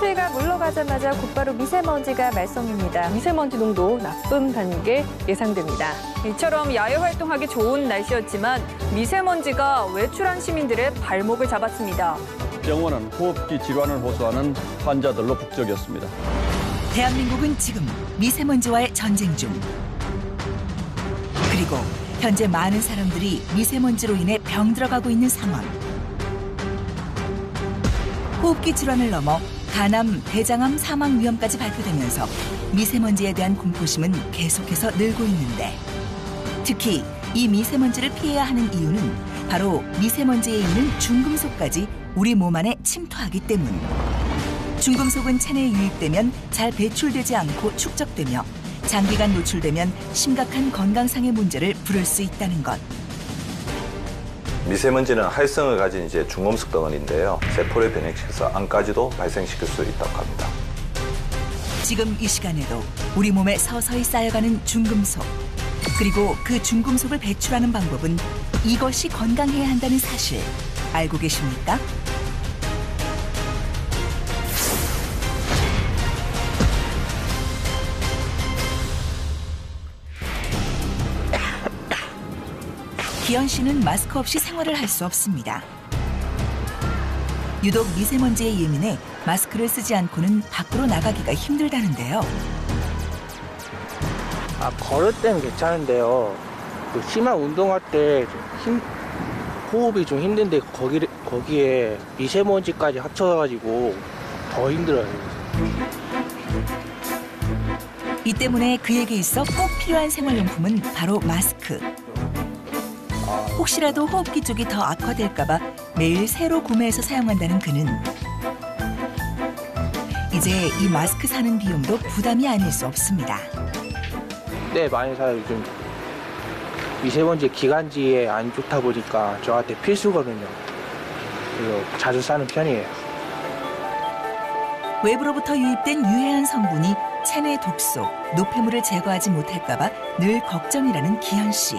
추위가 물러가자마자 곧바로 미세먼지가 말썽입니다. 미세먼지 농도 나쁨 단계 예상됩니다. 이처럼 야외 활동하기 좋은 날씨였지만 미세먼지가 외출한 시민들의 발목을 잡았습니다. 병원은 호흡기 질환을 호소하는 환자들로 북적였습니다. 대한민국은 지금 미세먼지와의 전쟁 중. 그리고 현재 많은 사람들이 미세먼지로 인해 병들어가고 있는 상황. 호흡기 질환을 넘어 간암, 대장암 사망 위험까지 발표되면서 미세먼지에 대한 공포심은 계속해서 늘고 있는데, 특히 이 미세먼지를 피해야 하는 이유는 바로 미세먼지에 있는 중금속까지 우리 몸 안에 침투하기 때문. 중금속은 체내에 유입되면 잘 배출되지 않고 축적되며 장기간 노출되면 심각한 건강상의 문제를 부를 수 있다는 것. 미세먼지는 활성을 가진 중금속 덩어리인데요. 세포를 변형시켜서 암까지도 발생시킬 수 있다고 합니다. 지금 이 시간에도 우리 몸에 서서히 쌓여가는 중금속. 그리고 그 중금속을 배출하는 방법은 이것이 건강해야 한다는 사실 알고 계십니까? 기현 씨는 마스크 없이 생활을 할 수 없습니다. 유독 미세먼지에 예민해 마스크를 쓰지 않고는 밖으로 나가기가 힘들다는데요. 걸을 때는 괜찮은데요. 심한 운동할 때 호흡이 좀 힘든데 거기에 미세먼지까지 합쳐가지고 더 힘들어요. 이 때문에 그에게 있어 꼭 필요한 생활용품은 바로 마스크. 혹시라도 호흡기 쪽이 더 악화될까 봐 매일 새로 구매해서 사용한다는 그는 이제 이 마스크 사는 비용도 부담이 아닐 수 없습니다. 네, 많이 사요. 요즘 미세먼지 기관지에 안 좋다 보니까 저한테 필수거든요. 그래서 자주 사는 편이에요. 외부로부터 유입된 유해한 성분이 체내 독소, 노폐물을 제거하지 못할까 봐 늘 걱정이라는 기현 씨.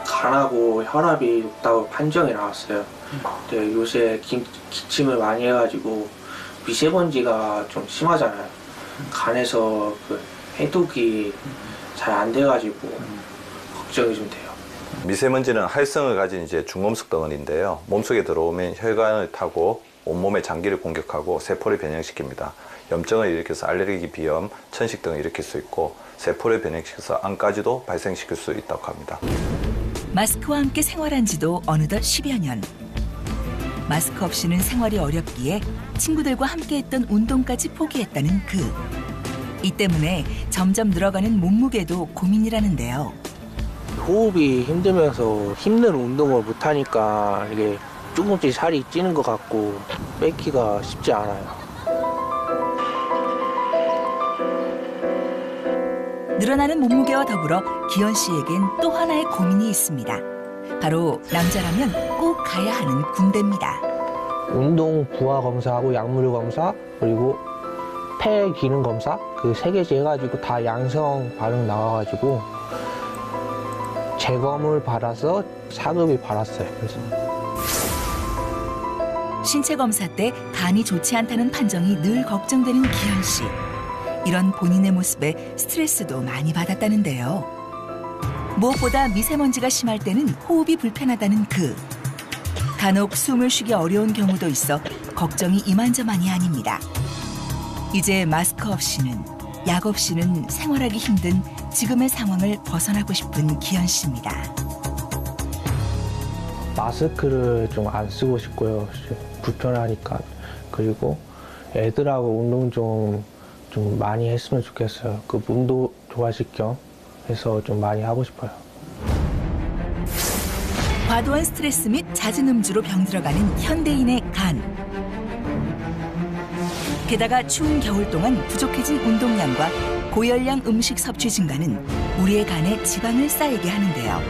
간하고 혈압이 높다고 판정이 나왔어요. 근데 요새 기침을 많이 해가지고 미세먼지가 좀 심하잖아요. 간에서 해독이 잘 안 돼가지고 걱정이 좀 돼요. 미세먼지는 활성을 가진 중금속 덩어리인데요. 몸속에 들어오면 혈관을 타고 온몸의 장기를 공격하고 세포를 변형시킵니다. 염증을 일으켜서 알레르기, 비염, 천식 등을 일으킬 수 있고 세포를 변형시켜서 암까지도 발생시킬 수 있다고 합니다. 마스크와 함께 생활한 지도 어느덧 10여 년. 마스크 없이는 생활이 어렵기에 친구들과 함께했던 운동까지 포기했다는 그. 이 때문에 점점 늘어가는 몸무게도 고민이라는데요. 호흡이 힘들면서 힘든 운동을 못하니까 이게 조금씩 살이 찌는 것 같고 빼기가 쉽지 않아요. 늘어나는 몸무게와 더불어 기현 씨에겐 또 하나의 고민이 있습니다. 바로 남자라면 꼭 가야 하는 군대입니다. 운동 부하 검사하고 약물 검사 그리고 폐 기능 검사 그 3개째 해가지고 다 양성 반응 나와가지고 재검을 받아서 사급이 받았어요. 그래서 신체 검사 때 간이 좋지 않다는 판정이 늘 걱정되는 기현 씨. 이런 본인의 모습에 스트레스도 많이 받았다는데요. 무엇보다 미세먼지가 심할 때는 호흡이 불편하다는 그. 간혹 숨을 쉬기 어려운 경우도 있어 걱정이 이만저만이 아닙니다. 이제 마스크 없이는, 약 없이는 생활하기 힘든 지금의 상황을 벗어나고 싶은 기현 씨입니다. 마스크를 좀 안 쓰고 싶고요. 불편하니까. 그리고 애들하고 운동 좀 많이 했으면 좋겠어요. 그 몸도 좋아질 겸 해서 좀 많이 하고 싶어요. 과도한 스트레스 및 잦은 음주로 병들어가는 현대인의 간. 게다가 추운 겨울 동안 부족해진 운동량과 고열량 음식 섭취 증가는 우리의 간에 지방을 쌓이게 하는데요.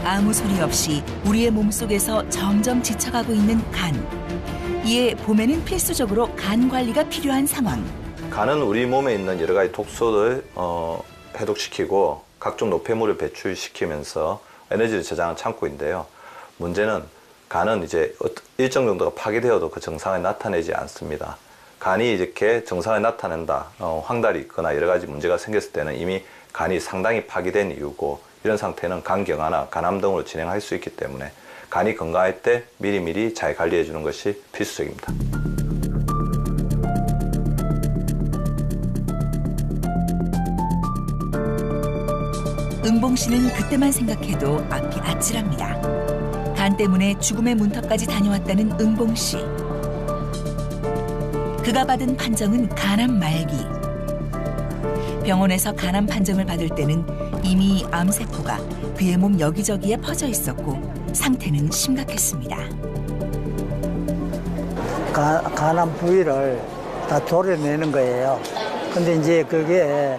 아무 소리 없이 우리의 몸속에서 점점 지쳐가고 있는 간. 이에 봄에는 필수적으로 간 관리가 필요한 상황. 간은 우리 몸에 있는 여러 가지 독소를 해독시키고 각종 노폐물을 배출시키면서 에너지를 저장하는 창고인데요. 문제는 간은 이제 일정 정도가 파괴되어도 그 증상을 나타내지 않습니다. 간이 이렇게 증상을 나타낸다, 황달이 있거나 여러 가지 문제가 생겼을 때는 이미 간이 상당히 파괴된 이유고, 이런 상태는 간경화나 간암 등으로 진행할 수 있기 때문에 간이 건강할 때 미리미리 잘 관리해 주는 것이 필수적입니다. 은봉 씨는 그때만 생각해도 앞이 아찔합니다. 간 때문에 죽음의 문턱까지 다녀왔다는 은봉 씨. 그가 받은 판정은 간암 말기. 병원에서 간암 판정을 받을 때는 이미 암세포가 그의 몸 여기저기에 퍼져 있었고 상태는 심각했습니다. 간암 부위를 다 도려내는 거예요. 근데 이제 그게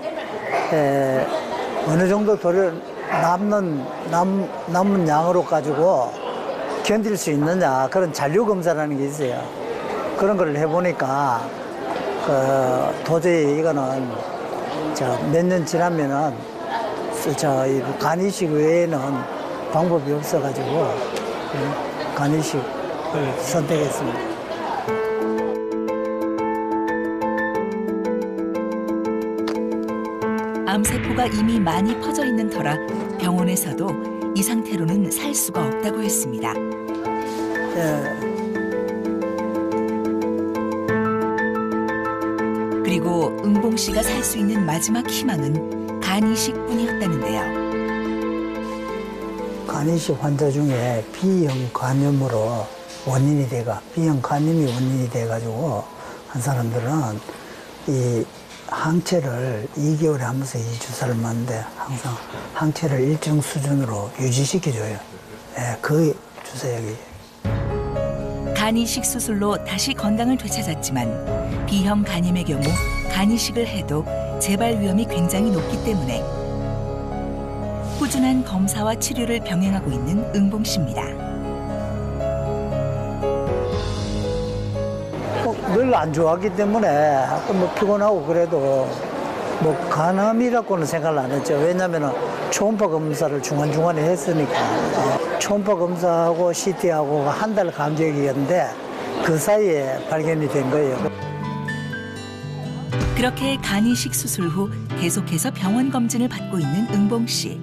어느 정도 남는 양으로 가지고 견딜 수 있느냐, 그런 잔류 검사라는 게 있어요. 그런 걸 해보니까 도저히 이거는 몇 년 지나면은 이 간이식 외에는 방법이 없어가지고 간이식을 선택했습니다. 암세포가 이미 많이 퍼져 있는 터라 병원에서도 이 상태로는 살 수가 없다고 했습니다. 그리고 은봉 씨가 살 수 있는 마지막 희망은 간이식뿐이었다는데요. 간이식 환자 중에 B형 간염으로 B형 간염이 원인이 돼가지고 한 사람들은 이 항체를 2개월에 한 번씩 이 주사를 맞는데 항상 항체를 일정 수준으로 유지시켜줘요. 그 주사약이. 간이식 수술로 다시 건강을 되찾았지만 B형 간염의 경우 간이식을 해도 재발 위험이 굉장히 높기 때문에 꾸준한 검사와 치료를 병행하고 있는 은봉 씨입니다. 늘 안 좋아하기 때문에 뭐 피곤하고 그래도 뭐 간암이라고는 생각을 안 했죠. 왜냐면은 초음파 검사를 중간중간에 했으니까. 초음파 검사하고 CT하고 한 달 간격이었는데 그 사이에 발견이 된 거예요. 그렇게 간이식 수술 후 계속해서 병원 검진을 받고 있는 은봉 씨.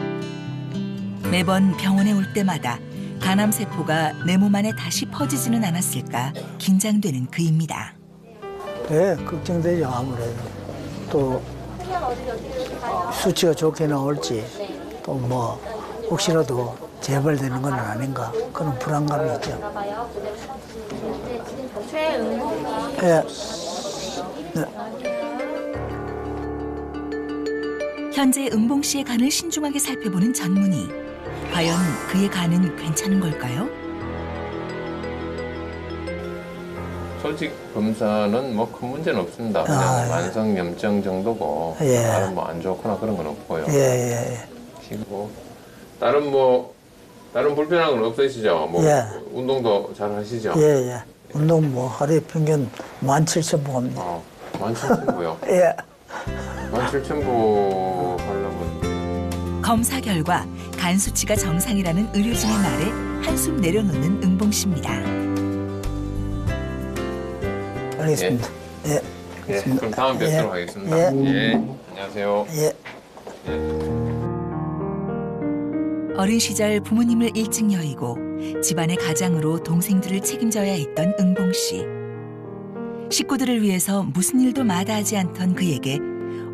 매번 병원에 올 때마다 간암세포가 내 몸 안에 다시 퍼지지는 않았을까 긴장되는 그입니다. 네, 걱정되죠. 아무래도. 또 수치가 좋게 나올지, 또 뭐 혹시라도 재발되는 건 아닌가, 그런 불안감이 있죠. 네. 네. 현재 은봉 씨의 간을 신중하게 살펴보는 전문의. 과연 그의 간은 괜찮은 걸까요? 조직 검사는 뭐 큰 문제는 없습니다. 그냥 만성 염증 정도고 다른 뭐 안 좋거나 그런 건 없고요. 그리고 다른 불편한 건 없으시죠? 뭐 운동도 잘 하시죠? 운동 뭐 하루에 평균 17,000보 합니다. 17,000보요? 17,000보 하려면. 검사 결과 간 수치가 정상이라는 의료진의 말에 한숨 내려놓는 은봉 씨입니다. 알겠습니다. 그럼 다음 뵙도록 하겠습니다. 안녕하세요. 어린 시절 부모님을 일찍 여의고 집안의 가장으로 동생들을 책임져야 했던 은봉 씨. 식구들을 위해서 무슨 일도 마다하지 않던 그에게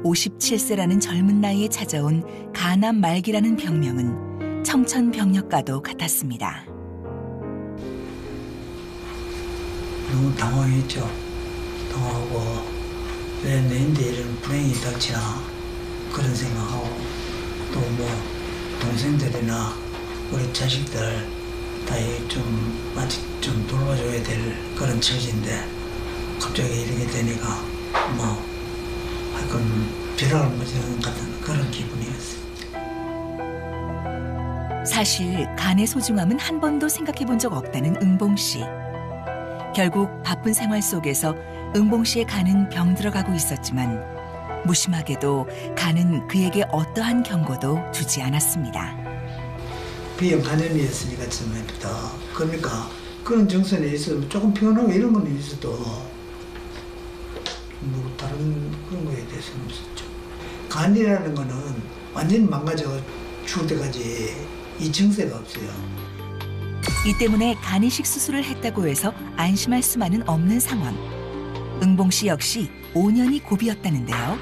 57세라는 젊은 나이에 찾아온 간암 말기라는 병명은 청천벽력과도 같았습니다. 너무 당황했죠. 당황하고 왜 내인데 이런 불행이 닥치나 그런 생각하고, 또 뭐 동생들이나 우리 자식들 다 마치 좀 돌봐줘야 될 그런 처지인데 갑자기 이렇게 되니까 뭐 하여간 벼락을 맞은 같은 그런 기분이었어요. 사실 간의 소중함은 한 번도 생각해 본 적 없다는 은봉 씨. 결국 바쁜 생활 속에서 은봉 씨의 간은 병들어가고 있었지만 무심하게도 간은 그에게 어떠한 경고도 주지 않았습니다. B형 간염이었으니까 처음에부터. 그러니까 그런 정선에 있어도 조금 피곤하고 이런 거는 있어도 뭐 다른 그런 거에 대해서는 없었죠. 간이라는 거는 완전히 망가져 죽을 때까지 이 증세가 없어요. 이 때문에 간이식 수술을 했다고 해서 안심할 수만은 없는 상황. 응봉 씨 역시 5년이 고비였다는데요.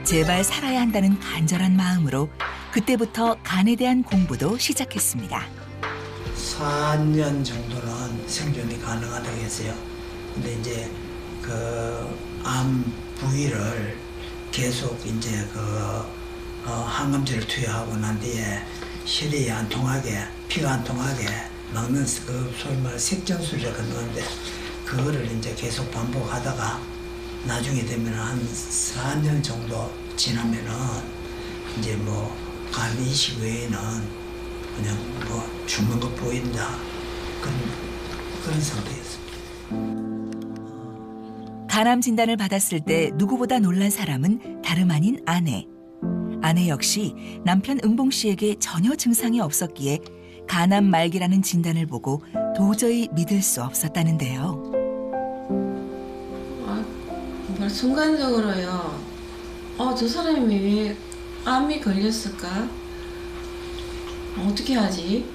제발 살아야 한다는 간절한 마음으로 그때부터 간에 대한 공부도 시작했습니다. 4년 정도는 생존이 가능하다고 했어요. 근데 이제 그 암 부위를 계속 이제 항암제를 투여하고 난 뒤에 혈이 안 통하게, 피가 안 통하게 막는 그 소위 말 색전술이라고 하는데 그거를 이제 계속 반복하다가 나중에 되면 한 4년 정도 지나면은 이제 뭐 간 이식 외에는 그냥 뭐 죽는 것 보인다 그런 상태였습니다. 간암 진단을 받았을 때 누구보다 놀란 사람은 다름 아닌 아내. 아내 역시 남편 응봉 씨에게 전혀 증상이 없었기에 간암 말기라는 진단을 보고 도저히 믿을 수 없었다는데요. 순간적으로요. 저 사람이 왜 암이 걸렸을까? 어떻게 하지?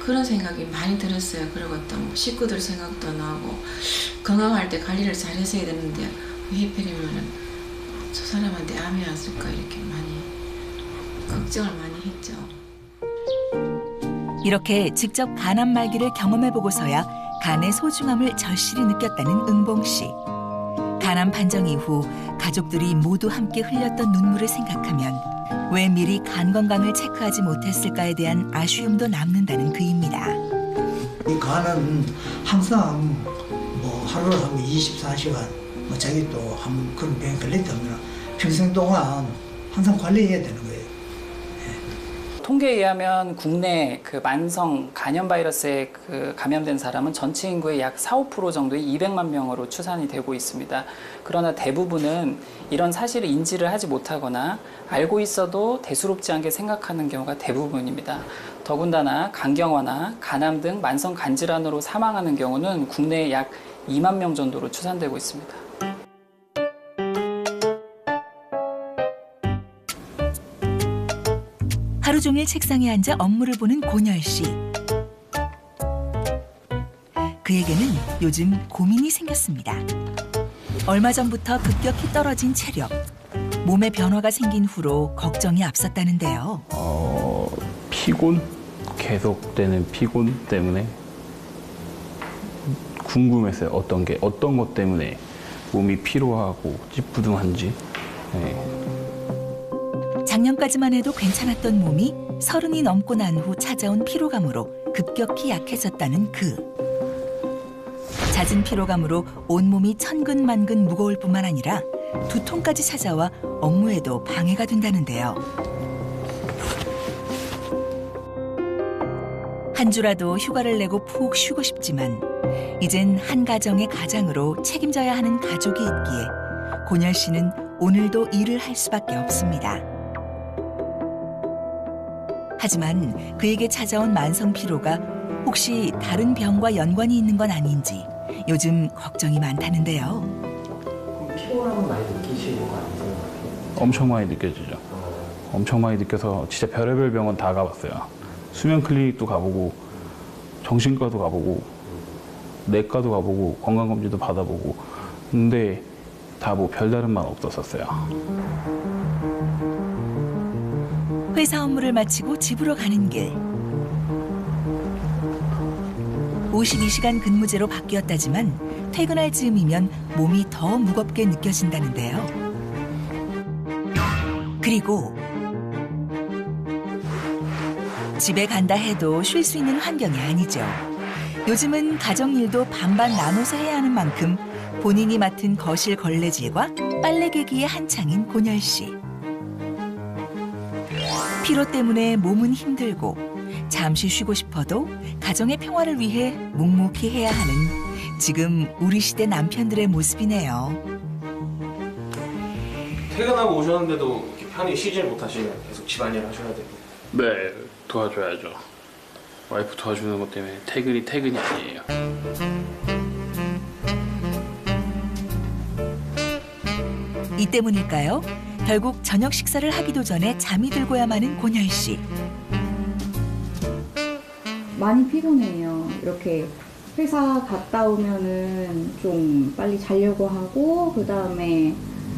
그런 생각이 많이 들었어요. 그리고 또 식구들 생각도 나고 건강할 때 관리를 잘 했어야 되는데 왜 하필이면은 저 사람한테 암이 왔을까 이렇게 많이 걱정을 많이 했죠. 이렇게 직접 간암 말기를 경험해보고서야 간의 소중함을 절실히 느꼈다는 응봉 씨. 간암 판정 이후 가족들이 모두 함께 흘렸던 눈물을 생각하면 왜 미리 간 건강을 체크하지 못했을까에 대한 아쉬움도 남는다는 그입니다. 이 간은 항상 뭐 하루를 하면 24시간 뭐 자기 또 한 그런 병에 걸렸다면 평생 동안 항상 관리해야 되는 거예요. 통계에 의하면 국내 그 만성 간염 바이러스에 감염된 사람은 전체 인구의 약 4, 5% 정도의 200만 명으로 추산이 되고 있습니다. 그러나 대부분은 이런 사실을 인지를 하지 못하거나 알고 있어도 대수롭지 않게 생각하는 경우가 대부분입니다. 더군다나 간경화나 간암 등 만성 간질환으로 사망하는 경우는 국내에 약 2만 명 정도로 추산되고 있습니다. 하루 종일 책상에 앉아 업무를 보는 고열 씨. 그에게는 요즘 고민이 생겼습니다. 얼마 전부터 급격히 떨어진 체력. 몸에 변화가 생긴 후로 걱정이 앞섰다는데요. 피곤? 계속되는 피곤 때문에 궁금했어요. 어떤 것 때문에 몸이 피로하고 찌뿌둥한지. 작년까지만 해도 괜찮았던 몸이 30이 넘고 난 후 찾아온 피로감으로 급격히 약해졌다는 그. 잦은 피로감으로 온몸이 천근만근 무거울 뿐만 아니라 두통까지 찾아와 업무에도 방해가 된다는데요. 한 주라도 휴가를 내고 푹 쉬고 싶지만 이젠 한 가정의 가장으로 책임져야 하는 가족이 있기에 고열 씨는 오늘도 일을 할 수밖에 없습니다. 하지만 그에게 찾아온 만성 피로가 혹시 다른 병과 연관이 있는 건 아닌지 요즘 걱정이 많다는데요. 피곤함은 많이 느끼시는 거 아니세요? 엄청 많이 느껴지죠. 엄청 많이 느껴서 진짜 별의별 병원 다 가봤어요. 수면 클리닉도 가보고 정신과도 가보고 내과도 가보고 건강검진도 받아보고 근데 다 뭐 별다른 만 없었어요. 회사 업무를 마치고 집으로 가는 길. 52시간 근무제로 바뀌었다지만 퇴근할 즈음이면 몸이 더 무겁게 느껴진다는데요. 그리고 집에 간다 해도 쉴 수 있는 환경이 아니죠. 요즘은 가정일도 반반 나눠서 해야 하는 만큼 본인이 맡은 거실 걸레질과 빨래 개기에 한창인 고열 씨. 피로 때문에 몸은 힘들고 잠시 쉬고 싶어도 가정의 평화를 위해 묵묵히 해야 하는 지금 우리 시대 남편들의 모습이네요. 퇴근하고 오셨는데도 이렇게 편히 쉬질 못하시면 계속 집안일 하셔야 되고. 네, 도와줘야죠. 와이프 도와주는 것 때문에 퇴근이 아니에요. 이 때문일까요? 결국 저녁 식사를 하기도 전에 잠이 들고야 마는 곤열 씨. 많이 피곤해요. 이렇게 회사 갔다 오면은 좀 빨리 자려고 하고, 그 다음에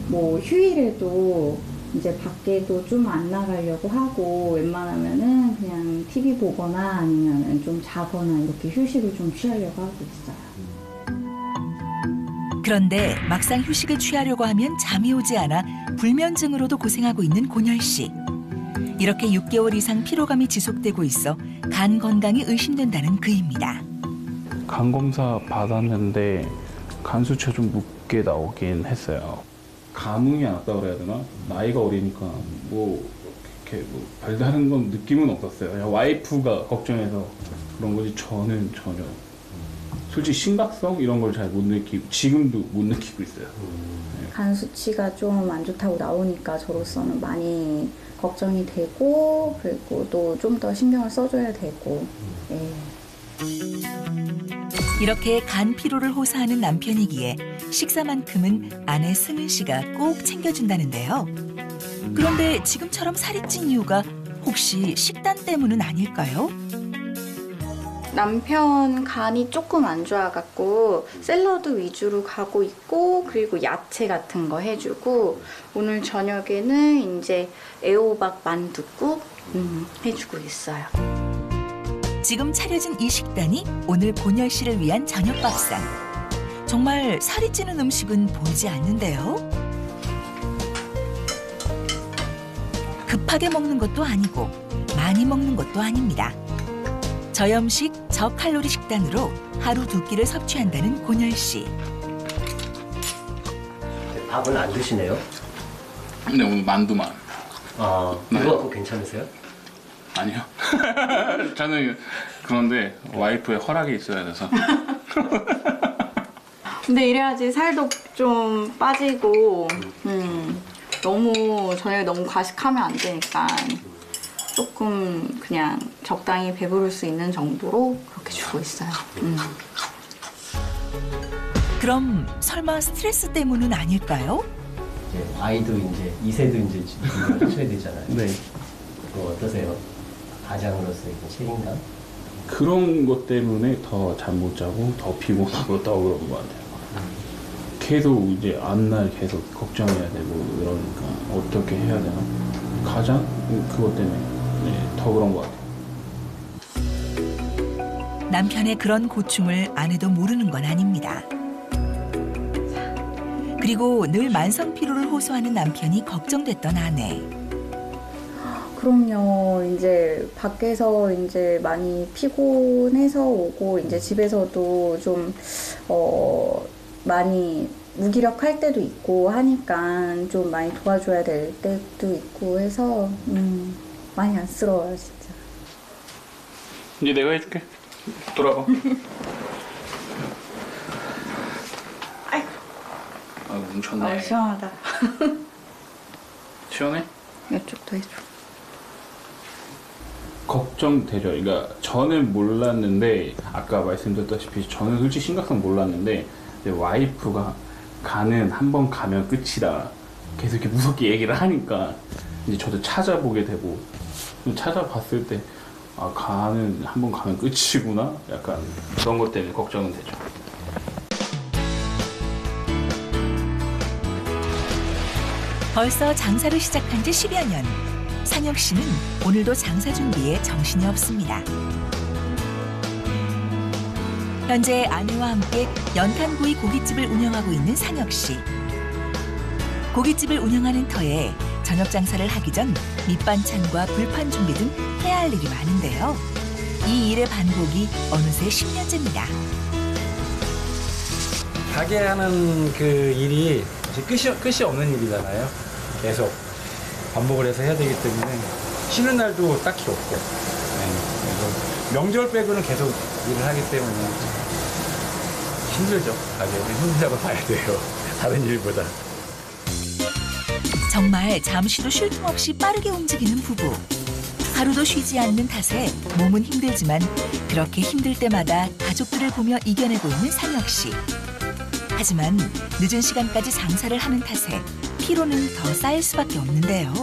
뭐 휴일에도 이제 밖에도 좀 안 나가려고 하고, 웬만하면은 그냥 TV 보거나 아니면은 좀 자거나 이렇게 휴식을 좀 취하려고 하고 있어요. 그런데 막상 휴식을 취하려고 하면 잠이 오지 않아 불면증으로도 고생하고 있는 곤열 씨. 이렇게 6개월 이상 피로감이 지속되고 있어 간 건강이 의심된다는 그입니다. 간 검사 받았는데 간 수치가 좀 높게 나오긴 했어요. 감흥이 안 왔다고 그래야 되나? 나이가 어리니까 뭐 이렇게 뭐 별다른 건 느낌은 없었어요. 그냥 와이프가 걱정해서 그런 거지 저는 전혀. 솔직히 심각성 이런 걸 잘 못 느끼고 지금도 못 느끼고 있어요. 간 수치가 좀 안 좋다고 나오니까 저로서는 많이 걱정이 되고, 그리고 또 좀 더 신경을 써줘야 되고. 네. 이렇게 간 피로를 호소하는 남편이기에 식사만큼은 아내 승은 씨가 꼭 챙겨준다는데요. 그런데 지금처럼 살이 찐 이유가 혹시 식단 때문은 아닐까요? 남편 간이 조금 안 좋아갖고 샐러드 위주로 가고 있고, 그리고 야채 같은 거 해주고, 오늘 저녁에는 이제 애호박 만둣국 해주고 있어요. 지금 차려진 이 식단이 오늘 곤열 씨를 위한 저녁 밥상. 정말 살이 찌는 음식은 보이지 않는데요. 급하게 먹는 것도 아니고 많이 먹는 것도 아닙니다. 저염식, 저칼로리 식단으로 하루 2끼를 섭취한다는 곤열 씨. 밥은 안 드시네요? 근데 오늘 만두만. 아, 그거 갖고 괜찮으세요? 아니요. 저는 그런데 와이프의 허락이 있어야 돼서. 근데 이래야지 살도 좀 빠지고, 저녁에 너무 과식하면 안 되니까 조금 그냥 적당히 배부를 수 있는 정도로 그렇게 주고 있어요. 그럼 설마 스트레스 때문은 아닐까요? 아이도 이제 2세도 이제 하셔야 되잖아요. 네. 그거 어떠세요? 가장으로서의 책임감? 그런 것 때문에 더 잠 못 자고 더 피곤하고 더 그런 것 같아요. 계속 이제 앞날 계속 걱정해야 되고 이러니까 어떻게 해야 되나? 가장 그것 때문에 더 그런 것 같아요. 남편의 그런 고충을 아내도 모르는 건 아닙니다. 그리고 늘 만성 피로를 호소하는 남편이 걱정됐던 아내. 그럼요. 이제 밖에서 이제 많이 피곤해서 오고, 이제 집에서도 좀 많이 무기력할 때도 있고 하니까 좀 많이 도와줘야 될 때도 있고 해서 많이 안쓰러워요, 진짜. 이제 내가 해줄게. 돌아가. 아, 뭉쳤네. 아, 시원하다. 시원해? 이쪽도 해줘. 걱정되죠. 그러니까 저는 몰랐는데 아까 말씀드렸다시피 저는 솔직히 심각성 몰랐는데 이제 와이프가 간은 한 번 가면 끝이다. 계속 이렇게 무섭게 얘기를 하니까 이제 저도 찾아보게 되고 찾아봤을 때 아, 간은 한 번 가면 끝이구나. 약간 그런 것 때문에 걱정은 되죠. 벌써 장사를 시작한 지 10여 년. 상혁 씨는 오늘도 장사 준비에 정신이 없습니다. 현재 아내와 함께 연탄구이 고깃집을 운영하고 있는 상혁 씨. 고깃집을 운영하는 터에 저녁 장사를 하기 전 밑반찬과 불판 준비 등 해야 할 일이 많은데요. 이 일의 반복이 어느새 10년째입니다. 가게 하는 그 일이 끝이 없는 일이잖아요. 계속 반복을 해서 해야 되기 때문에 쉬는 날도 딱히 없고, 그래서 명절 빼고는 계속 일을 하기 때문에 힘들죠. 가게는 힘들다고 봐야 돼요. 다른 일보다. 정말 잠시도 쉴 틈 없이 빠르게 움직이는 부부. 하루도 쉬지 않는 탓에 몸은 힘들지만 그렇게 힘들 때마다 가족들을 보며 이겨내고 있는 상혁 씨. 하지만 늦은 시간까지 장사를 하는 탓에 피로는 더 쌓일 수밖에 없는데요.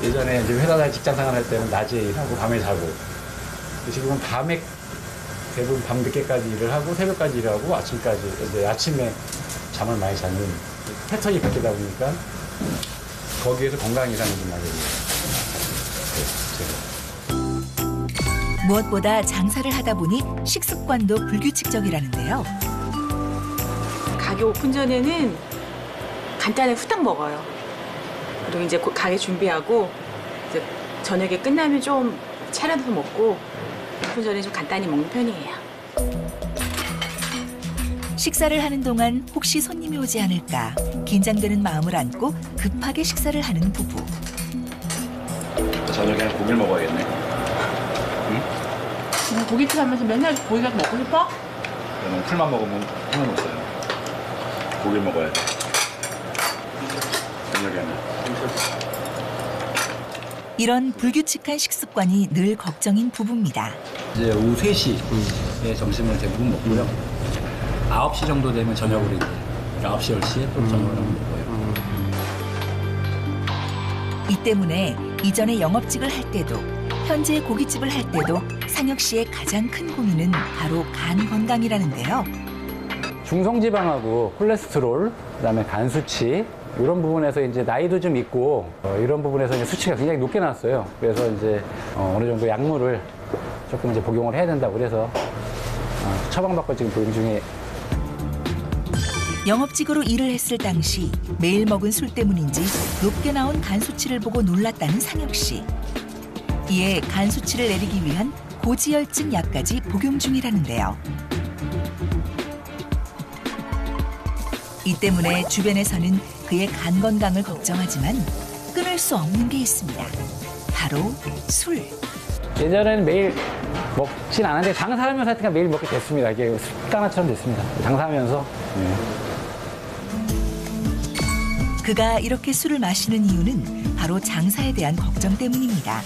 예전에 이제 회사 직장 생활할 때는 낮에 일하고 밤에 자고, 지금은 밤에 대부분 밤 늦게까지 일을 하고 새벽까지 일하고 아침까지, 이제 아침에 잠을 많이 자는 패턴이 바뀌다 보니까 거기에서 건강 이상이 좀 많이 있어요. 무엇보다 장사를 하다 보니 식습관도 불규칙적이라는데요. 가게 오픈 전에는 간단하게 후딱 먹어요. 그리고 이제 가게 준비하고 이제 저녁에 끝나면 좀 차려서 먹고 오픈 전에 좀 간단히 먹는 편이에요. 식사를 하는 동안 혹시 손님이 오지 않을까 긴장되는 마음을 안고 급하게 식사를 하는 부부. 저녁에는 고기를 먹어야겠네. 응? 고깃집 하면서 맨날 고기가 먹고 싶어? 저는 풀만 먹으면 상관없어요. 고기를 먹어야 돼. 저녁에는. 이런 불규칙한 식습관이 늘 걱정인 부부입니다. 이제 오후 3시에 점심을 대부분 먹고요. 9시 정도 되면 저녁으로 이제 9시, 10시에 또 저녁을 먹고요. 이 때문에 이전에 영업직을 할 때도 현재 고깃집을 할 때도 상혁 씨의 가장 큰 고민은 바로 간 건강이라는데요. 중성지방하고 콜레스테롤, 그다음에 간 수치 이런 부분에서 이제 나이도 좀 있고 이런 부분에서 이제 수치가 굉장히 높게 나왔어요. 그래서 이제 어느 정도 약물을 조금 이제 복용을 해야 된다고 그래서 처방받고 지금 복용 중에. 영업직으로 일을 했을 당시 매일 먹은 술 때문인지 높게 나온 간 수치를 보고 놀랐다는 상혁 씨. 이에 간 수치를 내리기 위한 고지혈증 약까지 복용 중이라는데요. 이 때문에 주변에서는 그의 간 건강을 걱정하지만 끊을 수 없는 게 있습니다. 바로 술. 예전에는 매일 먹진 않았는데 장사하면서 하여튼 매일 먹게 됐습니다. 이게 습관화처럼 됐습니다. 장사하면서. 그가 이렇게 술을 마시는 이유는 바로 장사에 대한 걱정 때문입니다.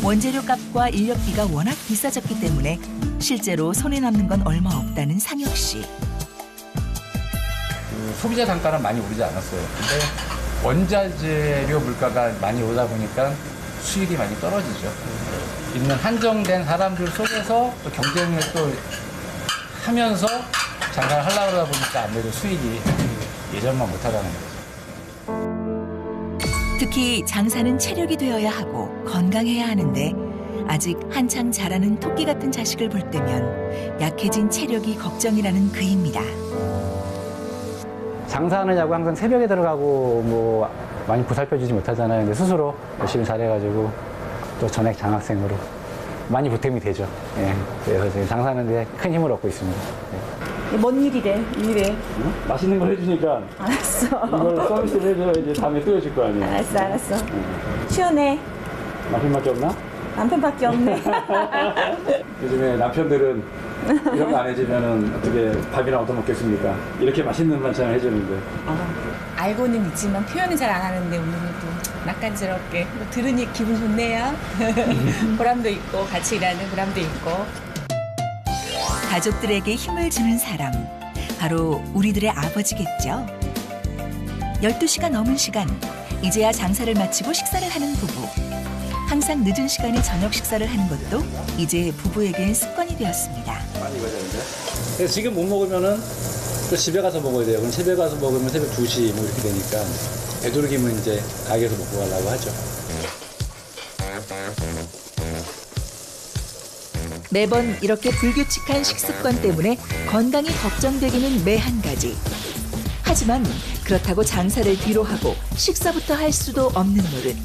원재료 값과 인력비가 워낙 비싸졌기 때문에 실제로 손에 남는 건 얼마 없다는 상혁 씨. 소비자 단가는 많이 오르지 않았어요. 근데 원자재료 물가가 많이 오르다 보니까 수익이 많이 떨어지죠. 있는 한정된 사람들 속에서 또 경쟁을 또 하면서 장사를 하려고 하다 보니까 아무래도 수익이 예전만 못하다는 거죠. 특히 장사는 체력이 되어야 하고 건강해야 하는데 아직 한창 자라는 토끼 같은 자식을 볼 때면 약해진 체력이 걱정이라는 그입니다. 장사하느냐고 항상 새벽에 들어가고 뭐 많이 보살펴주지 못하잖아요. 근데 스스로 열심히 잘해가지고 또 전액 장학생으로 많이 보탬이 되죠. 예. 그래서 지금 장사하는데 큰 힘을 얻고 있습니다. 예. 뭔 일이래? 일이래. 응? 맛있는 걸 해주니까. 알았어. 이걸 서비스를 해줘야 이제 다음에 또 해줄 거 아니에요. 알았어. 시원해. 남편밖에 없나? 남편밖에 없네. 요즘에 남편들은 이런 거 안 해주면은 어떻게 밥이나 얻어 먹겠습니까? 이렇게 맛있는 반찬을 해주는데. 알고는 있지만 표현은 잘 안 하는데 오늘은 또 낯간지럽게 들으니 기분 좋네요. 보람도 있고 같이 일하는 보람도 있고. 가족들에게 힘을 주는 사람, 바로 우리들의 아버지겠죠. 12시가 넘은 시간, 이제야 장사를 마치고 식사를 하는 부부. 항상 늦은 시간에 저녁 식사를 하는 것도 이제 부부에겐 습관이 되었습니다. 많이 익어야 되는데. 그래서 지금 못 먹으면은 또 집에 가서 먹어야 돼요. 그럼 집에 가서 먹으면 새벽 2시 뭐 이렇게 되니까 되도록이면 이제 가게에서 먹고 가려고 하죠. 매번 이렇게 불규칙한 식습관 때문에 건강이 걱정되기는 매 한 가지. 하지만 그렇다고 장사를 뒤로 하고 식사부터 할 수도 없는 노릇.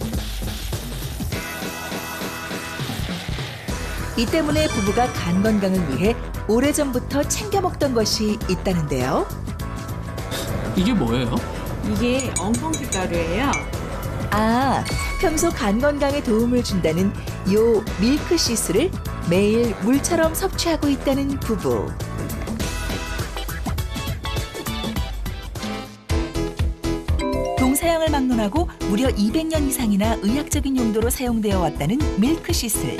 이 때문에 부부가 간 건강을 위해 오래전부터 챙겨 먹던 것이 있다는데요. 이게 뭐예요? 이게 엉겅퀴 가루예요. 아, 평소 간 건강에 도움을 준다는 요 밀크시스를 매일 물처럼 섭취하고 있다는 부부. 사용을 막론하고 무려 200년 이상이나 의학적인 용도로 사용되어 왔다는 밀크시슬.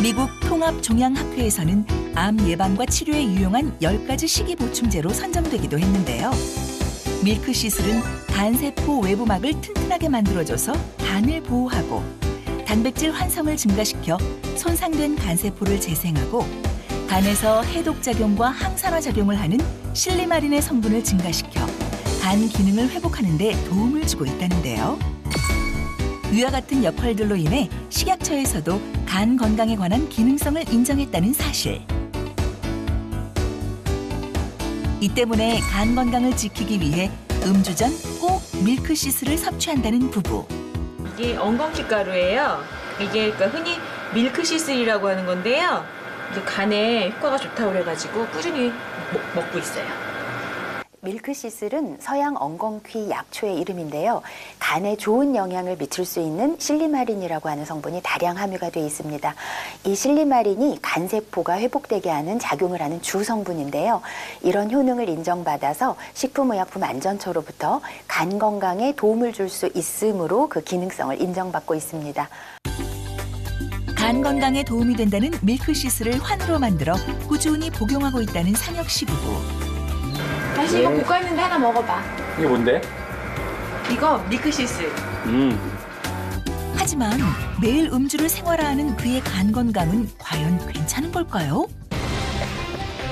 미국 통합종양학회에서는 암 예방과 치료에 유용한 10가지 식이보충제로 선정되기도 했는데요. 밀크시슬은 간세포 외부막을 튼튼하게 만들어줘서 간을 보호하고 단백질 환성을 증가시켜 손상된 간세포를 재생하고 간에서 해독작용과 항산화작용을 하는 실리마린의 성분을 증가시켜 간 기능을 회복하는 데 도움을 주고 있다는데요. 위와 같은 역할들로 인해 식약처에서도 간 건강에 관한 기능성을 인정했다는 사실. 이 때문에 간 건강을 지키기 위해 음주 전 꼭 밀크시슬을 섭취한다는 부부. 이게 엉겅퀴 가루예요. 이게 그러니까 흔히 밀크시슬이라고 하는 건데요. 이게 간에 효과가 좋다고 그래가지고 꾸준히 먹고 있어요. 밀크시슬은 서양 엉겅퀴 약초의 이름인데요. 간에 좋은 영향을 미칠 수 있는 실리마린이라고 하는 성분이 다량 함유가 되어 있습니다. 이 실리마린이 간세포가 회복되게 하는 작용을 하는 주 성분인데요. 이런 효능을 인정받아서 식품의약품안전처로부터 간 건강에 도움을 줄 수 있으므로 그 기능성을 인정받고 있습니다. 간 건강에 도움이 된다는 밀크시슬을 환으로 만들어 꾸준히 복용하고 있다는 상혁 씨 부부. 다시 이거 볶아 있는데 하나 먹어봐. 이게 뭔데? 이거 밀크시슬. 하지만 매일 음주를 생활화하는 그의 간 건강은 과연 괜찮은 걸까요?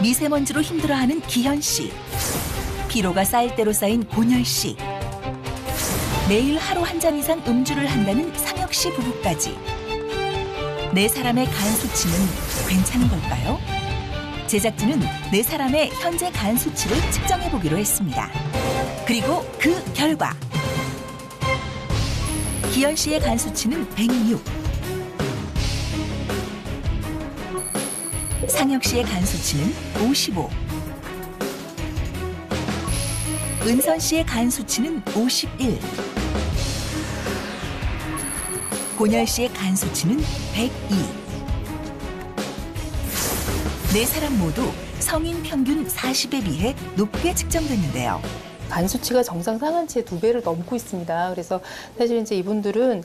미세먼지로 힘들어하는 기현 씨, 피로가 쌓일 대로 쌓인 고열 씨, 매일 하루 한 잔 이상 음주를 한다는 상혁 씨 부부까지. 네 사람의 간 수치는 괜찮은 걸까요? 제작진은 네 사람의 현재 간 수치를 측정해 보기로 했습니다. 그리고 그 결과 기현 씨의 간 수치는 106, 상혁 씨의 간 수치는 55, 은선 씨의 간 수치는 51, 고열 씨의 간 수치는 102. 네 사람 모두 성인 평균 40에 비해 높게 측정됐는데요. 간 수치가 정상 상한치의 2배를 넘고 있습니다. 그래서 사실 이제 이분들은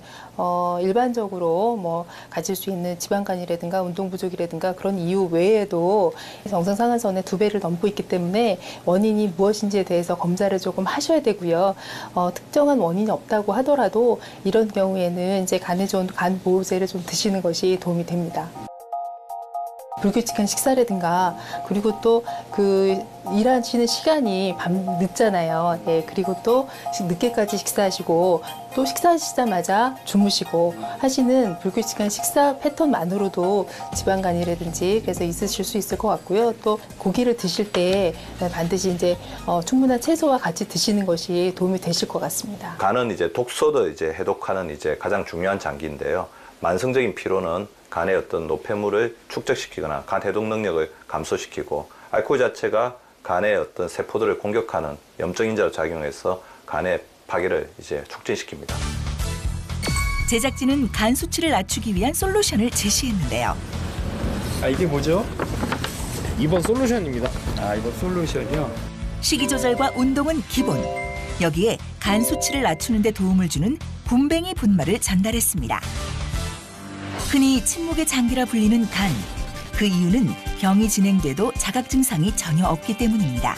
일반적으로 뭐 가질 수 있는 지방간이라든가 운동 부족이라든가 그런 이유 외에도 정상 상한선의 2배를 넘고 있기 때문에 원인이 무엇인지에 대해서 검사를 조금 하셔야 되고요. 특정한 원인이 없다고 하더라도 이런 경우에는 이제 간에 좋은 간 보호제를 좀 드시는 것이 도움이 됩니다. 불규칙한 식사라든가 그리고 또 그 일하시는 시간이 밤 늦잖아요. 예, 그리고 또 늦게까지 식사하시고 또 식사하시자마자 주무시고 하시는 불규칙한 식사 패턴만으로도 지방간이라든지 그래서 있으실 수 있을 것 같고요. 또 고기를 드실 때 반드시 이제 충분한 채소와 같이 드시는 것이 도움이 되실 것 같습니다. 간은 이제 독소도 이제 해독하는 이제 가장 중요한 장기인데요. 만성적인 피로는 간의 어떤 노폐물을 축적시키거나 간 해독 능력을 감소시키고 알코올 자체가 간의 어떤 세포들을 공격하는 염증 인자로 작용해서 간의 파괴를 이제 촉진시킵니다. 제작진은 간 수치를 낮추기 위한 솔루션을 제시했는데요. 이게 뭐죠? 이번 솔루션입니다. 이번 솔루션이요? 식이 조절과 운동은 기본. 여기에 간 수치를 낮추는 데 도움을 주는 굼벵이 분말을 전달했습니다. 흔히 침묵의 장기라 불리는 간. 그 이유는 병이 진행돼도 자각 증상이 전혀 없기 때문입니다.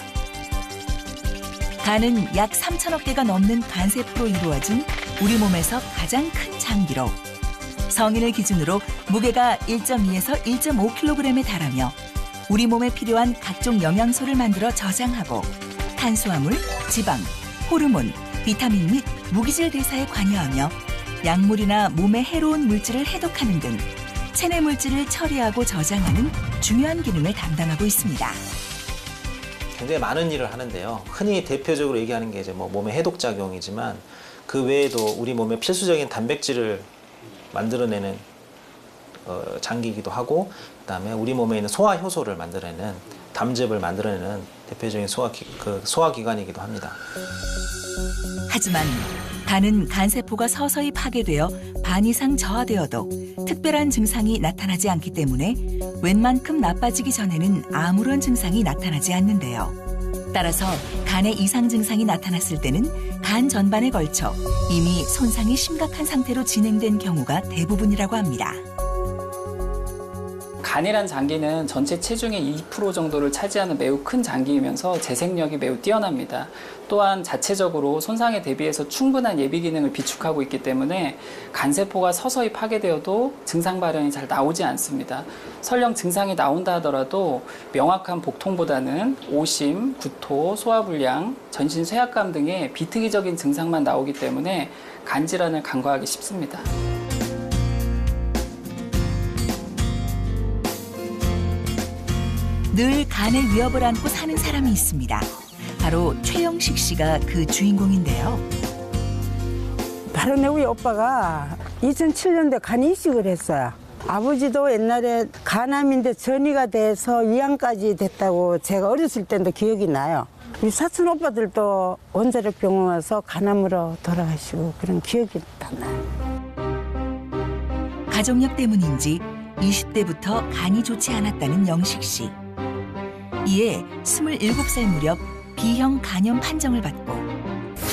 간은 약 3천억 개가 넘는 간세포로 이루어진 우리 몸에서 가장 큰 장기로 성인을 기준으로 무게가 1.2에서 1.5kg에 달하며 우리 몸에 필요한 각종 영양소를 만들어 저장하고 탄수화물, 지방, 호르몬, 비타민 및 무기질 대사에 관여하며 약물이나 몸에 해로운 물질을 해독하는 등 체내 물질을 처리하고 저장하는 중요한 기능을 담당하고 있습니다. 굉장히 많은 일을 하는데요. 흔히 대표적으로 얘기하는 게 이제 뭐 몸의 해독 작용이지만 그 외에도 우리 몸의 필수적인 단백질을 만들어내는 장기이기도 하고, 그다음에 우리 몸에 있는 소화 효소를 만들어내는 담즙을 만들어내는 대표적인 소화기관이기도 합니다. 하지만 간은 간세포가 서서히 파괴되어 반 이상 저하되어도 특별한 증상이 나타나지 않기 때문에 웬만큼 나빠지기 전에는 아무런 증상이 나타나지 않는데요. 따라서 간에 이상 증상이 나타났을 때는 간 전반에 걸쳐 이미 손상이 심각한 상태로 진행된 경우가 대부분이라고 합니다. 간이란 장기는 전체 체중의 2% 정도를 차지하는 매우 큰 장기이면서 재생력이 매우 뛰어납니다. 또한 자체적으로 손상에 대비해서 충분한 예비 기능을 비축하고 있기 때문에 간세포가 서서히 파괴되어도 증상 발현이 잘 나오지 않습니다. 설령 증상이 나온다 하더라도 명확한 복통보다는 오심, 구토, 소화불량, 전신 쇠약감 등의 비특이적인 증상만 나오기 때문에 간질환을 간과하기 쉽습니다. 늘 간의 위협을 안고 사는 사람이 있습니다. 바로 최영식 씨가 그 주인공인데요. 바로 내 우리 오빠가 2007년도에 간 이식을 했어요. 아버지도 옛날에 간암인데 전이가 돼서 위암까지 됐다고 제가 어렸을 때도 기억이 나요. 우리 사촌 오빠들도 원자력 병원 와서 간암으로 돌아가시고 그런 기억이 다 나요. 가족력 때문인지 20대부터 간이 좋지 않았다는 영식 씨. 이에 27살 무렵 B형 간염 판정을 받고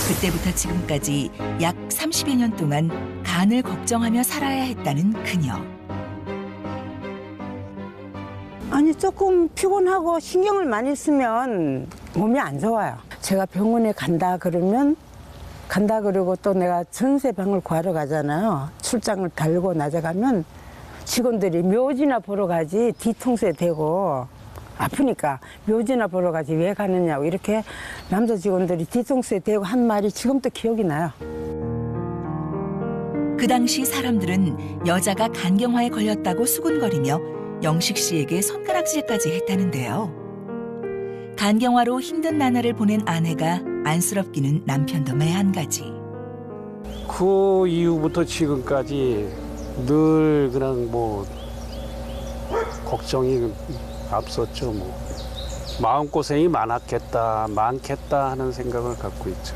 그때부터 지금까지 약 30여 년 동안 간을 걱정하며 살아야 했다는 그녀. 아니 조금 피곤하고 신경을 많이 쓰면 몸이 안 좋아요. 제가 병원에 간다 그러면 간다 그러고 또 내가 전세방을 구하러 가잖아요. 출장을 달고 낮에 가면 직원들이 묘지나 보러 가지 뒤통수에 대고 아프니까 묘지나 보러 가지 왜 가느냐고 이렇게 남자 직원들이 뒤통수에 대고 한 말이 지금도 기억이 나요. 그 당시 사람들은 여자가 간경화에 걸렸다고 수군거리며 영식 씨에게 손가락질까지 했다는데요. 간경화로 힘든 나날을 보낸 아내가 안쓰럽기는 남편도 매한가지. 그 이후부터 지금까지 늘 그냥 뭐 걱정이 앞섰죠. 뭐 마음고생이 많겠다 하는 생각을 갖고 있죠.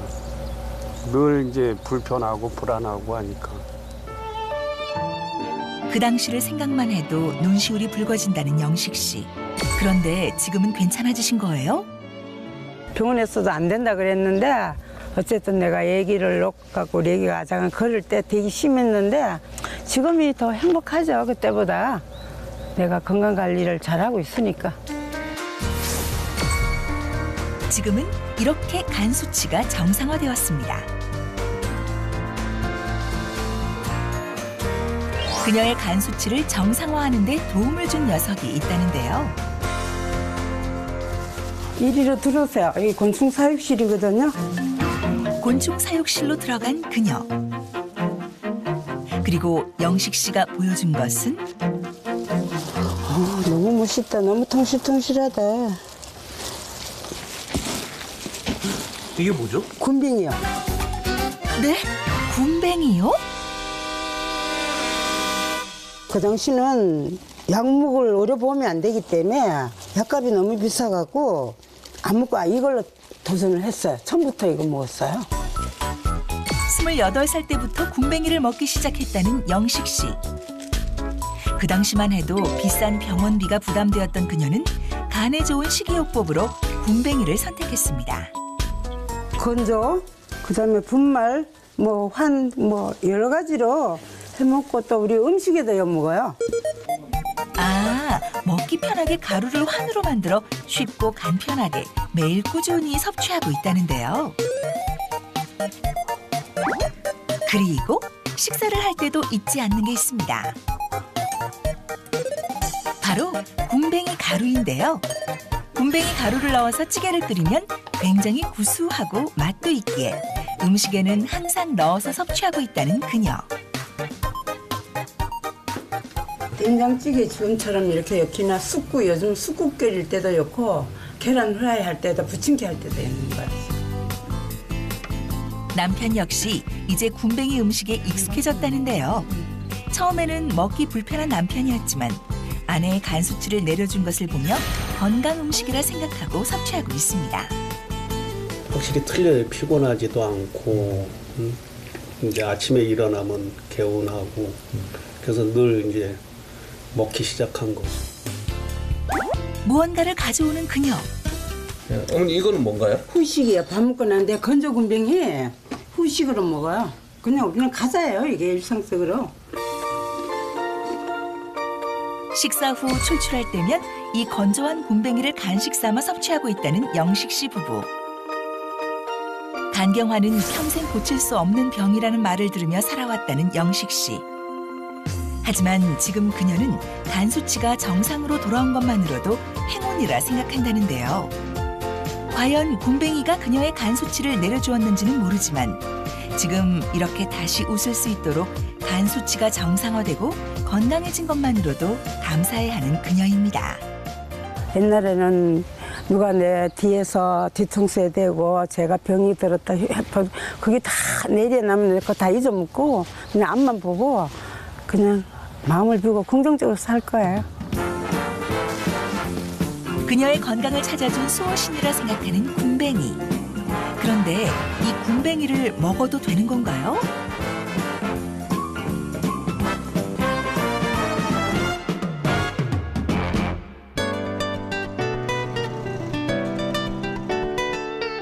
늘 이제 불편하고 불안하고 하니까. 그 당시를 생각만 해도 눈시울이 붉어진다는 영식 씨. 그런데 지금은 괜찮아지신 거예요? 병원에서도 안 된다 그랬는데 어쨌든 내가 얘기를 놓고 우리 애기가 아장을 걸을 때 되게 심했는데 지금이 더 행복하죠. 그때보다. 내가 건강관리를 잘하고 있으니까. 지금은 이렇게 간 수치가 정상화되었습니다. 그녀의 간 수치를 정상화하는 데 도움을 준 녀석이 있다는데요. 이리로 들어오세요. 여기 곤충 사육실이거든요. 곤충 사육실로 들어간 그녀. 그리고 영식 씨가 보여준 것은 너무 멋있다. 너무 통실통실하다. 이게 뭐죠? 군뱅이요. 네? 군뱅이요? 그 당시는 약목을 오래 보면 안 되기 때문에 약값이 너무 비싸갖고 안 먹고 이걸로 도전을 했어요. 처음부터 이거 먹었어요. 28살 때부터 군뱅이를 먹기 시작했다는 영식 씨. 그 당시만 해도 비싼 병원비가 부담되었던 그녀는 간에 좋은 식이요법으로 군뱅이를 선택했습니다. 건조, 그다음에 분말, 여러 가지로 해먹고 또 우리 음식에다 엿먹어요. 아, 먹기 편하게 가루를 환으로 만들어 쉽고 간편하게 매일 꾸준히 섭취하고 있다는데요. 그리고 식사를 할 때도 잊지 않는 게 있습니다. 바로 군뱅이 가루인데요. 군뱅이 가루를 넣어서 찌개를 끓이면 굉장히 구수하고 맛도 있기에 음식에는 항상 넣어서 섭취하고 있다는 그녀. 된장찌개 지금처럼 이렇게 엮기나 쑥국, 요즘 쑥국 끓일 때도 엮고 계란 후라이 할 때도 부침개 할 때도 있는 것 같아요. 남편 역시 이제 군뱅이 음식에 익숙해졌다는데요. 처음에는 먹기 불편한 남편이었지만 아내의 간 수치를 내려준 것을 보며 건강 음식이라 생각하고 섭취하고 있습니다. 확실히 틀려요. 피곤하지도 않고 이제 아침에 일어나면 개운하고 그래서 늘 이제 먹기 시작한 거죠. 무언가를 가져오는 그녀. 어머니 이거는 뭔가요? 후식이에요. 밥 먹고 난데 건조군뱅이 후식으로 먹어요. 그냥 우리는 가자예요. 이게 일상적으로. 식사 후 출출할 때면 이 건조한 굼벵이를 간식 삼아 섭취하고 있다는 영식 씨 부부. 간경화는 평생 고칠 수 없는 병이라는 말을 들으며 살아왔다는 영식 씨. 하지만 지금 그녀는 간 수치가 정상으로 돌아온 것만으로도 행운이라 생각한다는데요. 과연 굼벵이가 그녀의 간 수치를 내려주었는지는 모르지만 지금 이렇게 다시 웃을 수 있도록 간 수치가 정상화되고 건강해진 것만으로도 감사해하는 그녀입니다. 옛날에는 누가 내 뒤에서 뒤통수에 대고 제가 병이 들었다 그게 다 내려나면 그거 다 잊어먹고 그냥 앞만 보고 그냥 마음을 비우고 긍정적으로 살 거예요. 그녀의 건강을 찾아준 수호신이라 생각하는 굼벵이. 그런데 이 굼벵이를 먹어도 되는 건가요?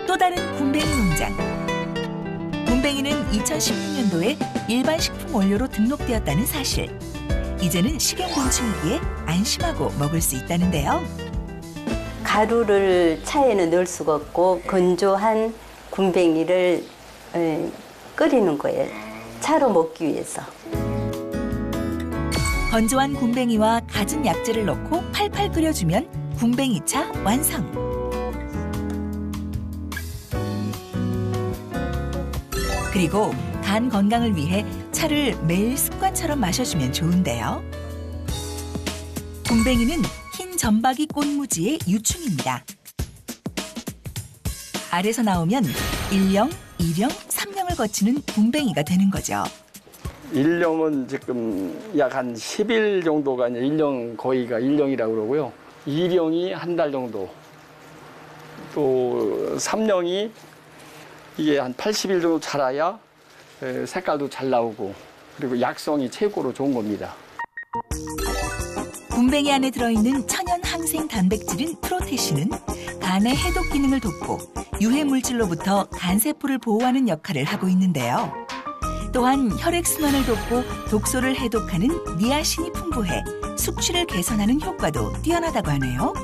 또 다른 굼벵이 농장. 굼벵이는 2016년도에 일반 식품 원료로 등록되었다는 사실. 이제는 식용곤충이기에 안심하고 먹을 수 있다는데요. 가루를 차에는 넣을 수가 없고 건조한 굼벵이를 끓이는 거예요. 차로 먹기 위해서. 건조한 굼벵이와 갖은 약재를 넣고 팔팔 끓여주면 굼벵이차 완성. 그리고 간 건강을 위해 차를 매일 습관처럼 마셔주면 좋은데요. 굼벵이는 흰 점박이 꽃무지의 유충입니다. 알에서 나오면 1령, 2령, 3령을 거치는 굼벵이가 되는 거죠. 1령은 지금 약 한 10일 정도가 이제 1령 거의가 1령이라고 그러고요. 2령이 한 달 정도. 또 3령이 이게 한 80일 정도 자라야 색깔도 잘 나오고 그리고 약성이 최고로 좋은 겁니다. 굼벵이 안에 들어있는 천연 항생 단백질인 프로테신은 간의 해독 기능을 돕고 유해 물질로부터 간세포를 보호하는 역할을 하고 있는데요. 또한 혈액순환을 돕고 독소를 해독하는 니아신이 풍부해 숙취를 개선하는 효과도 뛰어나다고 하네요.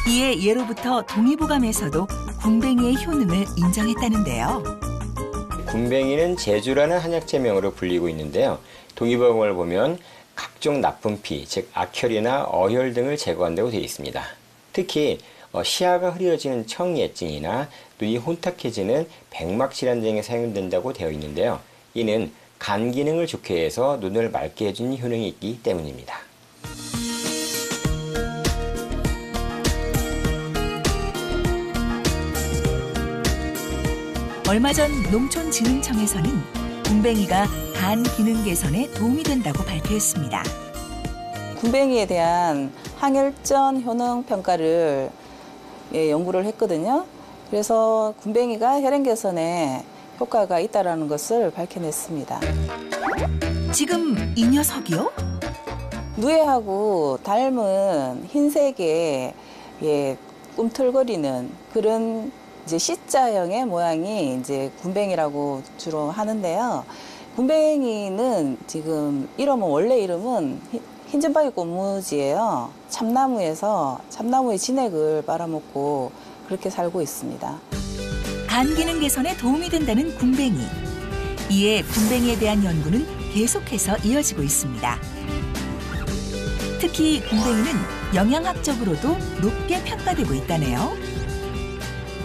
이에 예로부터 동의보감에서도 굼벵이의 효능을 인정했다는데요. 굼벵이는 제주라는 한약재명으로 불리고 있는데요. 동의보감을 보면 각종 나쁜 피, 즉 악혈이나 어혈 등을 제거한다고 되어 있습니다. 특히 시야가 흐려지는 청예증이나 눈이 혼탁해지는 백막질환 등에 사용된다고 되어 있는데요. 이는 간 기능을 좋게 해서 눈을 맑게 해주는 효능이 있기 때문입니다. 얼마 전 농촌진흥청에서는 굼벵이가 간 기능 개선에 도움이 된다고 발표했습니다. 굼벵이에 대한 항혈전 효능 평가를 연구를 했거든요. 그래서 굼벵이가 혈행 개선에 효과가 있다는 것을 밝혀냈습니다. 지금 이 녀석이요? 누에하고 닮은 흰색의 꿈틀거리는 그런 이제 C자형의 모양이 이제 굼벵이라고 주로 하는데요. 굼벵이는 지금 원래 이름은 흰점박이 꽃무지예요. 참나무에서 참나무의 진액을 빨아먹고 그렇게 살고 있습니다. 간 기능 개선에 도움이 된다는 굼벵이. 이에 굼벵이에 대한 연구는 계속해서 이어지고 있습니다. 특히 굼벵이는 영양학적으로도 높게 평가되고 있다네요.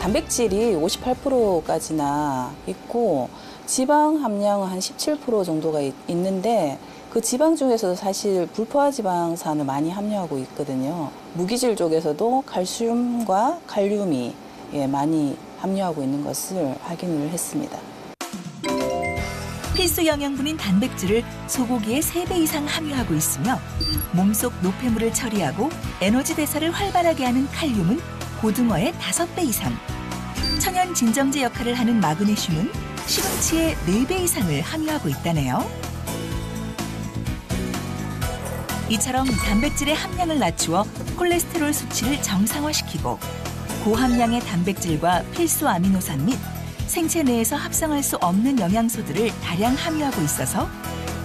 단백질이 58%까지나 있고 지방 함량은 한 17% 정도가 있는데 그 지방 중에서도 사실 불포화 지방산을 많이 함유하고 있거든요. 무기질 쪽에서도 칼슘과 칼륨이 많이 함유하고 있는 것을 확인을 했습니다. 필수 영양분인 단백질을 소고기의 3배 이상 함유하고 있으며 몸속 노폐물을 처리하고 에너지 대사를 활발하게 하는 칼륨은 고등어의 5배 이상, 천연 진정제 역할을 하는 마그네슘은 시금치의 4배 이상을 함유하고 있다네요. 이처럼 단백질의 함량을 낮추어 콜레스테롤 수치를 정상화시키고 고함량의 단백질과 필수 아미노산 및 생체 내에서 합성할 수 없는 영양소들을 다량 함유하고 있어서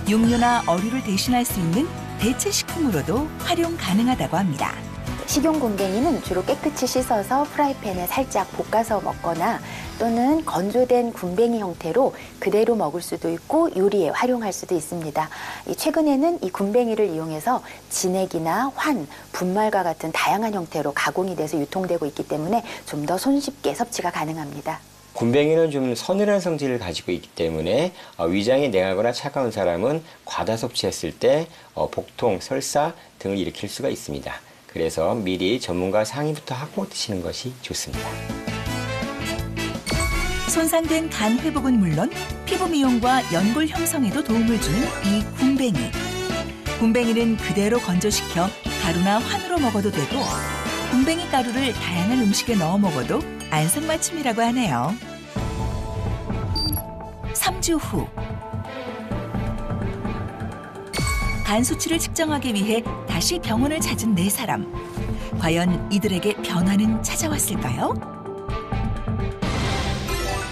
육류나 어류를 대신할 수 있는 대체 식품으로도 활용 가능하다고 합니다. 식용 굼벵이는 주로 깨끗이 씻어서 프라이팬에 살짝 볶아서 먹거나 또는 건조된 굼벵이 형태로 그대로 먹을 수도 있고 요리에 활용할 수도 있습니다. 최근에는 이 굼벵이를 이용해서 진액이나 환, 분말과 같은 다양한 형태로 가공이 돼서 유통되고 있기 때문에 좀 더 손쉽게 섭취가 가능합니다. 굼벵이는 좀 서늘한 성질을 가지고 있기 때문에 위장이 냉하거나 차가운 사람은 과다 섭취했을 때 복통, 설사 등을 일으킬 수가 있습니다. 그래서 미리 전문가 상의부터 하고 드시는 것이 좋습니다. 손상된 간 회복은 물론 피부 미용과 연골 형성에도 도움을 주는 이 굼벵이. 굼벵이는 그대로 건조시켜 가루나 환으로 먹어도 되고 굼벵이 가루를 다양한 음식에 넣어 먹어도 안성맞춤이라고 하네요. 3주 후 간 수치를 측정하기 위해 다시 병원을 찾은 4사람. 과연 이들에게 변화는 찾아왔을까요?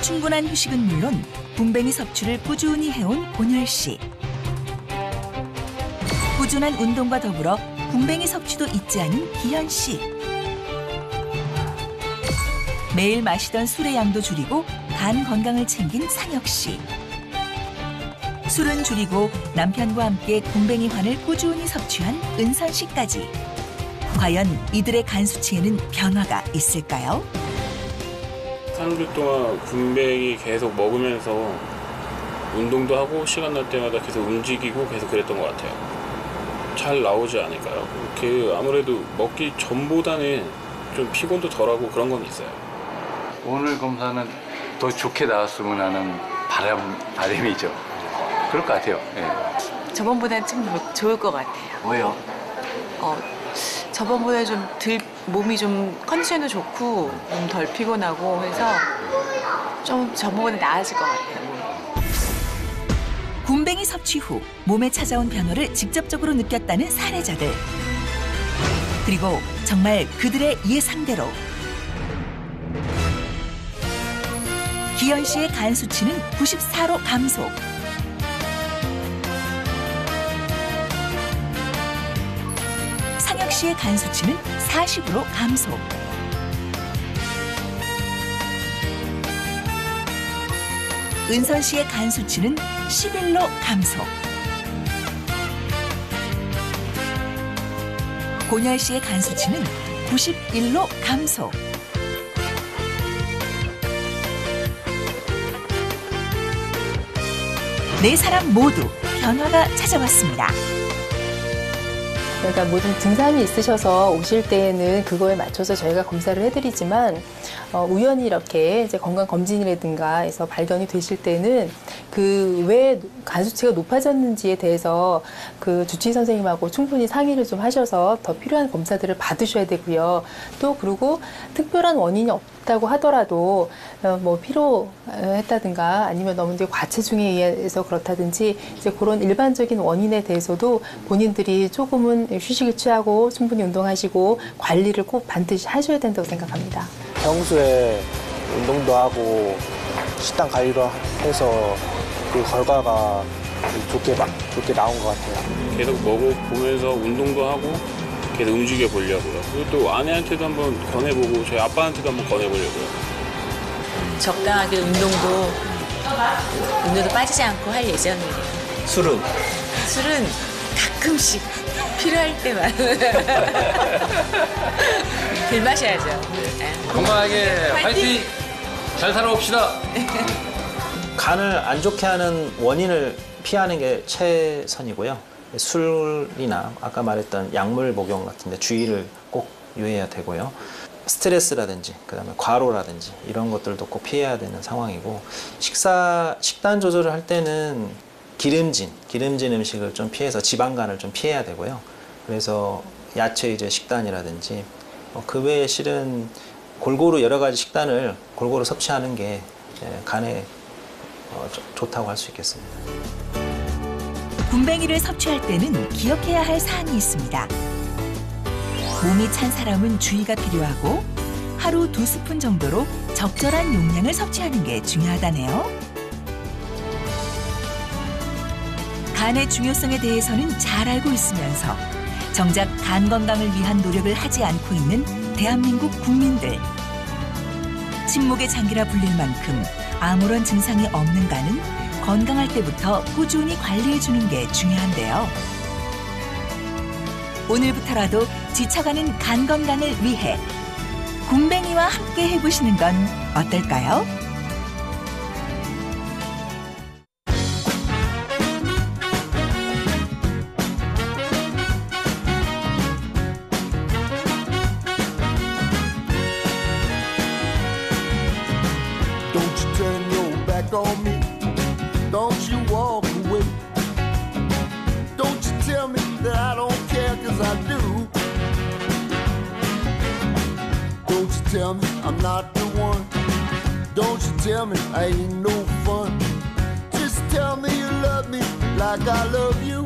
충분한 휴식은 물론 굼벵이 섭취를 꾸준히 해온 본열 씨. 꾸준한 운동과 더불어 굼벵이 섭취도 잊지 않은 기현 씨. 매일 마시던 술의 양도 줄이고 간 건강을 챙긴 상혁 씨. 술은 줄이고 남편과 함께 굼벵이 환을 꾸준히 섭취한 은선 씨까지. 과연 이들의 간 수치에는 변화가 있을까요? 3주 동안 굼벵이 계속 먹으면서 운동도 하고 시간 날 때마다 계속 움직이고 계속 그랬던 것 같아요. 잘 나오지 않을까요? 아무래도 먹기 전보다는 좀 피곤도 덜하고 그런 건 있어요. 오늘 검사는 더 좋게 나왔으면 하는 바람이죠. 그럴 것 같아요. 네. 저번보다는 좀 좋을 것 같아요. 왜요? 저번보다 좀 몸이 좀 컨디션도 좋고 좀 덜 피곤하고 해서 좀 저번보다 나아질 것 같아요. 굼벵이 섭취 후 몸에 찾아온 변화를 직접적으로 느꼈다는 사례자들. 그리고 정말 그들의 예상대로 기현 씨의 간 수치는 94로 감소. 상혁 씨의 간 수치는 40으로 감소. 은선 씨의 간 수치는 11로 감소. 고열 씨의 간 수치는 91로 감소. 네 사람 모두 변화가 찾아왔습니다. 그러니까 모든 증상이 있으셔서 오실 때에는 그거에 맞춰서 저희가 검사를 해드리지만 우연히 이렇게 이제 건강검진이라든가 해서 발견이 되실 때는 그 왜 간 수치가 높아졌는지에 대해서 그 주치의 선생님하고 충분히 상의를 좀 하셔서 더 필요한 검사들을 받으셔야 되고요. 또 그리고 특별한 원인이 없다고 하더라도 뭐 피로했다든가 아니면 너무 이제 과체중에 의해서 그렇다든지 이제 그런 일반적인 원인에 대해서도 본인들이 조금은 휴식을 취하고 충분히 운동하시고 관리를 꼭 반드시 하셔야 된다고 생각합니다. 평소에 운동도 하고 식단 관리로 해서 그 결과가 좋게 나온 것 같아요. 계속 먹어보면서 운동도 하고 계속 움직여 보려고요. 그리고 또 아내한테도 한번 권해보고 저희 아빠한테도 한번 권해보려고요. 적당하게 운동도 빠지지 않고 할 예정이에요. 술은 가끔씩 필요할 때만 들 마셔야죠. 건강하게 화이팅! 잘 살아봅시다. 간을 안 좋게 하는 원인을 피하는 게 최선이고요. 술이나 아까 말했던 약물 복용 같은 데 주의를 꼭 유의해야 되고요. 스트레스라든지 그다음에 과로라든지 이런 것들도 꼭 피해야 되는 상황이고 식단 조절을 할 때는 기름진 음식을 좀 피해서 지방간을 좀 피해야 되고요. 그래서 야채 식단이라든지 그 외에 실은 골고루 여러 가지 식단을 골고루 섭취하는 게 간에 좋다고 할 수 있겠습니다. 굼벵이를 섭취할 때는 기억해야 할 사항이 있습니다. 몸이 찬 사람은 주의가 필요하고 하루 2스푼 정도로 적절한 용량을 섭취하는 게 중요하다네요. 간의 중요성에 대해서는 잘 알고 있으면서 정작 간 건강을 위한 노력을 하지 않고 있는 대한민국 국민들. 침묵의 장기라 불릴 만큼 아무런 증상이 없는 간은 건강할 때부터 꾸준히 관리해주는 게 중요한데요. 오늘부터라도 지쳐가는 간 건강을 위해 굼벵이와 함께 해보시는 건 어떨까요? Don't you turn your back on me. Don't you walk away. Don't you tell me that I don't care, 'cause I do. Don't you tell me I'm not the one. Don't you tell me I ain't no fun. Just tell me you love me like I love you.